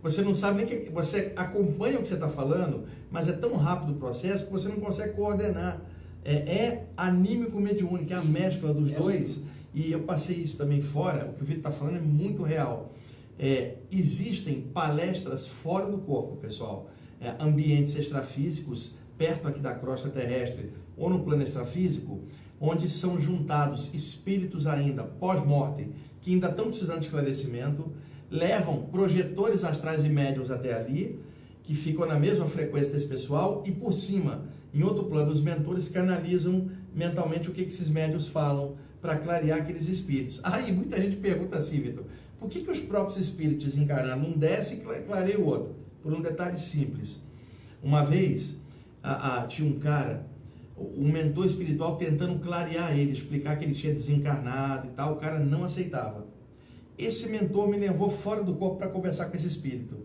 você não sabe nem que você acompanha o que você está falando, mas é tão rápido o processo que você não consegue coordenar. É anímico mediúnico, é a mescla dos dois. E eu passei isso também fora, o que o Vitor está falando é muito real. Existem palestras fora do corpo, pessoal. Ambientes extrafísicos, perto aqui da crosta terrestre, ou no plano extrafísico, onde são juntados espíritos ainda pós-mortem, que ainda estão precisando de esclarecimento, levam projetores astrais e médiuns até ali, que ficam na mesma frequência desse pessoal, e por cima, em outro plano, os mentores canalizam mentalmente o que esses médiuns falam para clarear aqueles espíritos. Aí muita gente pergunta assim, Vitor, por que os próprios espíritos desencarnados não descem e clareiam o outro? Por um detalhe simples. Uma vez, tinha um cara, um mentor espiritual tentando clarear ele, explicar que ele tinha desencarnado e tal, o cara não aceitava. Esse mentor me levou fora do corpo para conversar com esse espírito.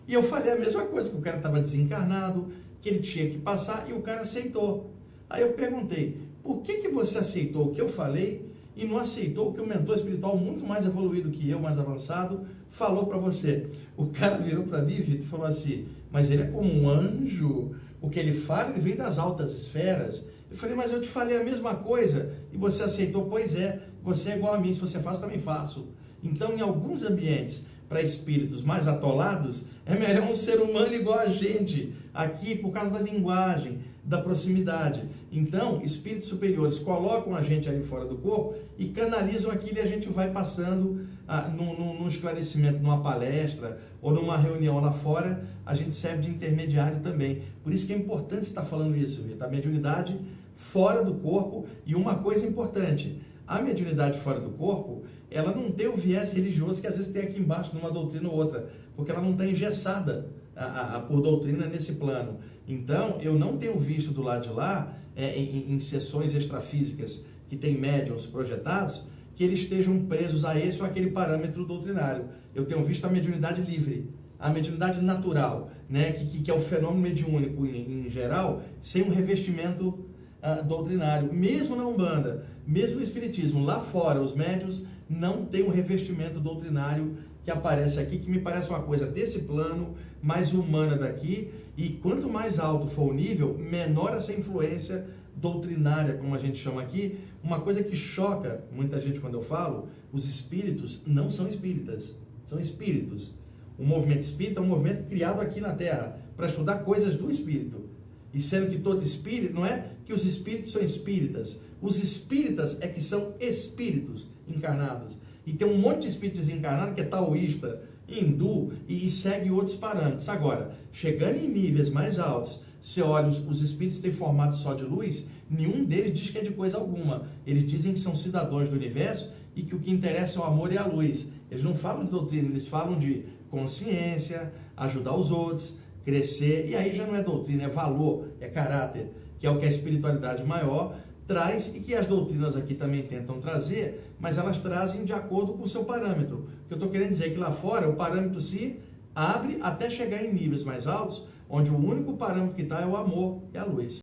E eu falei a mesma coisa, que o cara estava desencarnado, que ele tinha que passar, e o cara aceitou. Aí eu perguntei, por que você aceitou o que eu falei e não aceitou o que o mentor espiritual muito mais evoluído que eu, mais avançado, falou para você? O cara virou para mim, Vitor, e falou assim, mas ele é como um anjo, o que ele fala, ele vem das altas esferas. Eu falei, mas eu te falei a mesma coisa e você aceitou. Pois é, você é igual a mim, se você faz, também faço. Então, em alguns ambientes, para espíritos mais atolados, é melhor um ser humano igual a gente, aqui por causa da linguagem, da proximidade. Então, espíritos superiores colocam a gente ali fora do corpo e canalizam aquilo, e a gente vai passando num esclarecimento, numa palestra ou numa reunião lá fora, a gente serve de intermediário também. Por isso que é importante estar falando isso, Vitor, a mediunidade fora do corpo. E uma coisa importante, a mediunidade fora do corpo, ela não tem o viés religioso que às vezes tem aqui embaixo, numa doutrina ou outra, porque ela não está engessada por doutrina nesse plano. Então, eu não tenho visto do lado de lá, em sessões extrafísicas que tem médiuns projetados, que eles estejam presos a esse ou aquele parâmetro doutrinário. Eu tenho visto a mediunidade livre, a mediunidade natural, né, que é o fenômeno mediúnico em geral, sem um revestimento doutrinário. Mesmo na Umbanda, mesmo no Espiritismo, lá fora, os médiuns não têm um revestimento doutrinário que aparece aqui, que me parece uma coisa desse plano, mais humana daqui, e quanto mais alto for o nível, menor essa influência doutrinária, como a gente chama aqui. Uma coisa que choca muita gente quando eu falo, os espíritos não são espíritas, são espíritos. O movimento espírita é um movimento criado aqui na Terra, para estudar coisas do espírito. E sendo que todo espírito, não é que os espíritos são espíritas, os espíritas é que são espíritos encarnados. E tem um monte de espírito desencarnado que é taoísta, hindu e segue outros parâmetros. Agora, chegando em níveis mais altos, você olha, os espíritos têm formato só de luz, nenhum deles diz que é de coisa alguma. Eles dizem que são cidadãos do universo e que o que interessa é o amor e a luz. Eles não falam de doutrina, eles falam de consciência, ajudar os outros, crescer, e aí já não é doutrina, é valor, é caráter, que é o que a espiritualidade maior traz, e que as doutrinas aqui também tentam trazer, mas elas trazem de acordo com o seu parâmetro. O que eu estou querendo dizer é que lá fora o parâmetro se abre até chegar em níveis mais altos, onde o único parâmetro que está é o amor e a luz.